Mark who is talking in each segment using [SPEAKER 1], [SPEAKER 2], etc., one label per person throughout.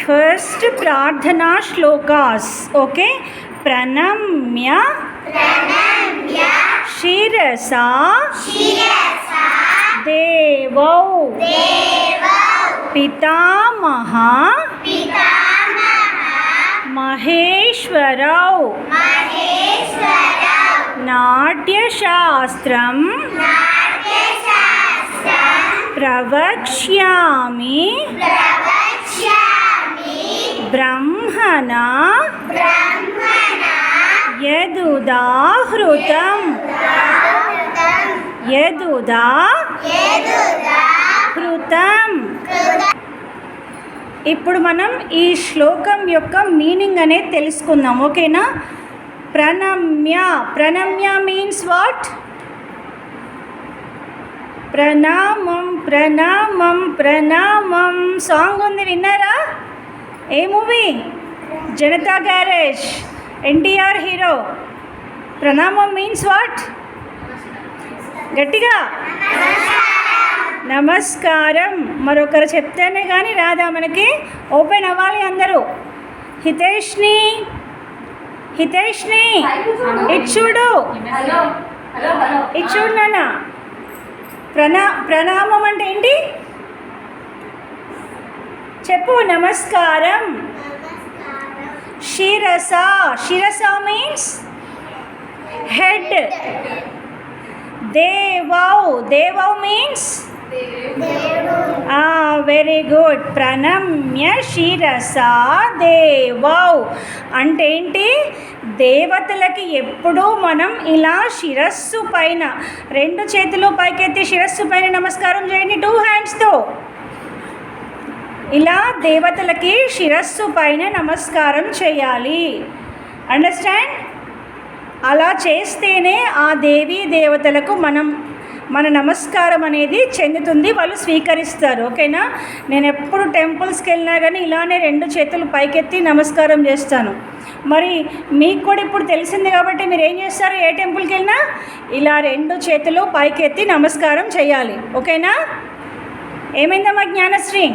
[SPEAKER 1] First ప్రార్థనా shlokas. Okay, ప్రణమ్య శిరసా దేవౌ పితామహ మహేశ్వరౌ నాట్యశాస్త్రం ప్రవక్ష్యామి బ్రహ్మణా యదుదాహృతం. ఇప్పుడు మనం ఈ శ్లోకం యొక్క మీనింగ్ అనేది తెలుసుకుందాం. ఓకేనా? ప్రణమ్య మీన్స్ వాట్? ప్రణామం సాంగ్ ఉంది, విన్నారా? ఏ movie? Janatha Garage, NTR hero. ప్రణామం మీన్స్ వాట్? గట్టిగా నమస్కారం. మరొకరు చెప్తేనే కానీ రాదా మనకి? ఓపెన్ అవ్వాలి అందరూ. హితేష్ని ఇటు చూడు నాన్న. ప్రణామం అంటే ఏంటి చెప్పు? నమస్కారం. శిరస మీన్స్ హెడ్. దేవౌ మీన్స్ వెరీ గుడ్. ప్రణమ్య శిరసా దేవౌ అంటే ఏంటి? దేవతలకి ఎప్పుడూ మనం ఇలా శిరస్సు పైన 2 చేతులు పైకెత్తి శిరస్సు పైన నమస్కారం చేయండి 2 హ్యాండ్స్తో. ఇలా దేవతలకి శిరస్సు పైన నమస్కారం చేయాలి. అండర్స్టాండ్? అలా చేస్తేనే ఆ దేవీ దేవతలకు మన నమస్కారం అనేది చెందుతుంది, వాళ్ళు స్వీకరిస్తారు. ఓకేనా? నేను ఎప్పుడు టెంపుల్స్కి వెళ్ళినా కానీ ఇలానే 2 చేతులు పైకెత్తి నమస్కారం చేస్తాను. మరి మీకు కూడా ఇప్పుడు తెలిసింది కాబట్టి మీరు ఏం చేస్తారు? ఏ టెంపుల్కి వెళ్ళినా ఇలా 2 చేతులు పైకెత్తి నమస్కారం చేయాలి. ఓకేనా? ఏమైందమ్మా జ్ఞానశ్రీ?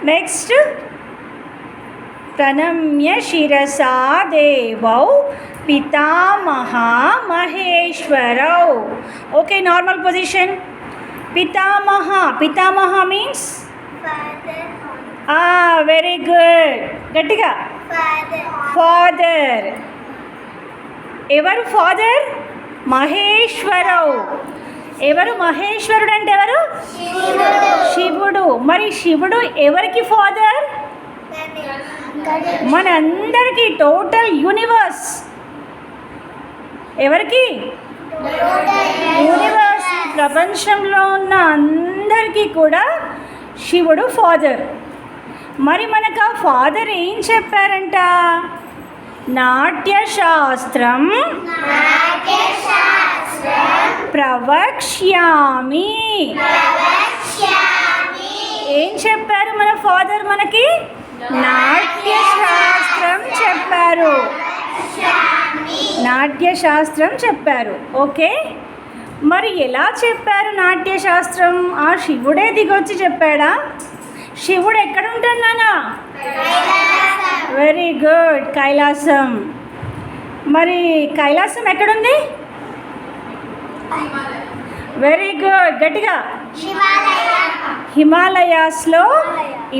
[SPEAKER 1] నెక్స్ట్ ప్రణమ్య శిరసా దేవౌ పితామహ మహేశ్వరౌ. Okay, normal position. పితామహ మీన్స్ వెరీ గుడ్. గట్టిగా ఫాదర్. ఎవరు ఫాదర్? మహేశ్వరౌ. ఎవరు మహేశ్వరుడు అంటే? ఎవరు? శివుడు. మరి శివుడు ఎవరికి ఫాదర్? మనందరికీ, టోటల్ యూనివర్స్. ఎవరికి? యూనివర్స్, ప్రపంచంలో ఉన్న అందరికీ కూడా శివుడు ఫాదర్. మరి మనకు ఆ ఫాదర్ ఏం చెప్పారంట? నాట్యశాస్త్రం ప్రవక్ష్యామి. ఏం చెప్పారు మన ఫాదర్ మనకి? నాట్యశాస్త్రం చెప్పారు. ఓకే, మరి ఎలా చెప్పారు నాట్యశాస్త్రం? ఆ శివుడే దిగొచ్చి చెప్పాడా? శివుడు ఎక్కడ ఉంటాడు నాన్న? Very good, Kailasam. మరి కైలాసం ఎక్కడుంది? వెరీ గుడ్, గట్టిగా. హిమాలయాస్లో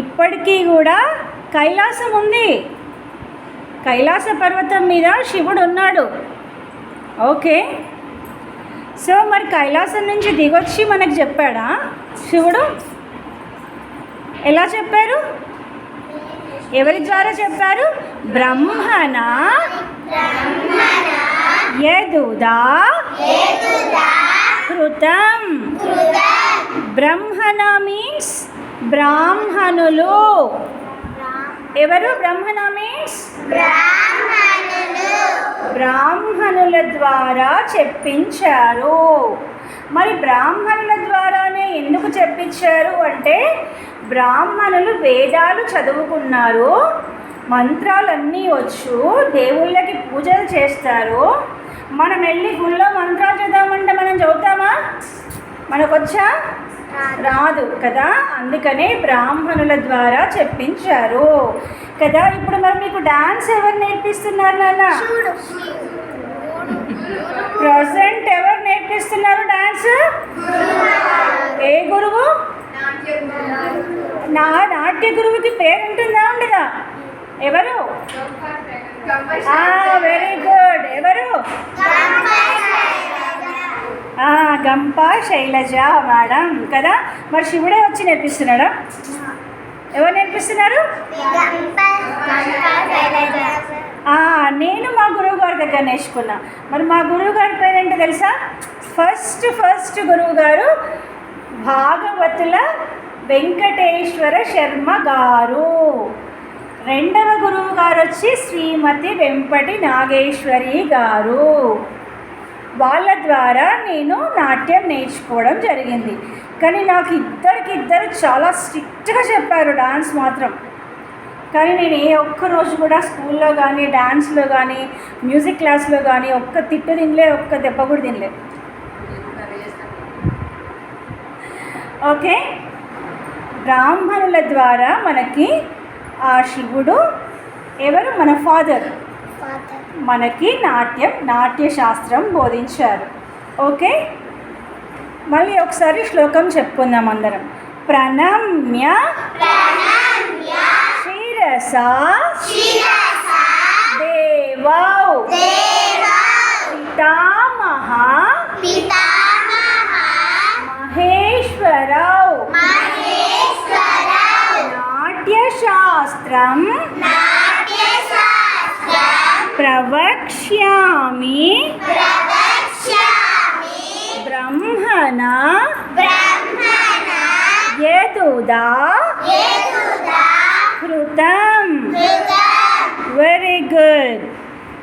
[SPEAKER 1] ఇప్పటికీ కూడా కైలాసం ఉంది. కైలాస పర్వతం మీద శివుడు ఉన్నాడు. ఓకే, సో మరి కైలాసం నుంచి దిగొచ్చి మనకు చెప్పాడా శివుడు? ఎలా చెప్పారు? ఎవరి ద్వారా చెప్పారు? బ్రహ్మణ యదుదాహృతం. బ్రహ్మణ మీన్స్ బ్రాహ్మణులు. ఎవరు? బ్రహ్మణ మీన్స్ బ్రాహ్మణుల ద్వారా చెప్పించారు. మరి బ్రాహ్మణుల ద్వారానే ఎందుకు చెప్పించారు అంటే, బ్రాహ్మణులు వేదాలు చదువుకున్నారు, మంత్రాలన్నీ వచ్చు, దేవుళ్ళకి పూజలు చేస్తారు. మనం వెళ్ళి గుళ్ళో మంత్రాలు చదవమంటే మనం చదువుతామా? మనకొచ్చా? రాదు కదా, అందుకనే బ్రాహ్మణుల ద్వారా చెప్పించారు కదా. ఇప్పుడు మరి మీకు డాన్స్ ఎవరు నేర్పిస్తున్నారు నాన్న? ప్రజెంట్ ఎవరు నేర్పిస్తున్నారు డాన్స్? ఏ గురువు? నాట్య గురువుకి పేరు ఉంటుందా ఉండదా? ఎవరు? Very good. ఎవరు? గంప శైలజ మేడం కదా. మరి శివుడే వచ్చి నేర్పిస్తున్నాడా? ఎవరు నేర్పిస్తున్నారు? నేను మా గురువు గారి దగ్గర నేర్చుకున్నా. మరి మా గురువు గారి పేరేంటో తెలుసా? ఫస్ట్ గురువు గారు భాగవతుల వెంకటేశ్వర శర్మ గారు. రెండవ గురువు గారు వచ్చి శ్రీమతి వెంపటి నాగేశ్వరి గారు. వాళ్ళ ద్వారా నేను నాట్యం నేర్చుకోవడం జరిగింది. కానీ నాకు ఇద్దరు చాలా స్ట్రిక్ట్గా చెప్పారు డాన్స్ మాత్రం. కానీ నేను ఏ ఒక్కరోజు కూడా స్కూల్లో కానీ డాన్స్లో కానీ మ్యూజిక్ క్లాస్లో కానీ ఒక్క తిట్టు తినలే, ఒక్క దెబ్బ కూడా తినలే. ఓకే, బ్రాహ్మణుల ద్వారా మనకి ఆ శివుడు ఎవరు? మన ఫాదర్ మనకి నాట్యశాస్త్రం బోధించారు. ఓకే, మళ్ళీ ఒకసారి శ్లోకం చెప్పుకుందాం అందరం. ప్రణమ్య శిరసా దేవౌ పితామహ మహేశ్వరౌ నాట్యశాస్త్రం ప్రవక్ష్యామి బ్రహ్మణ యదుదా కృతం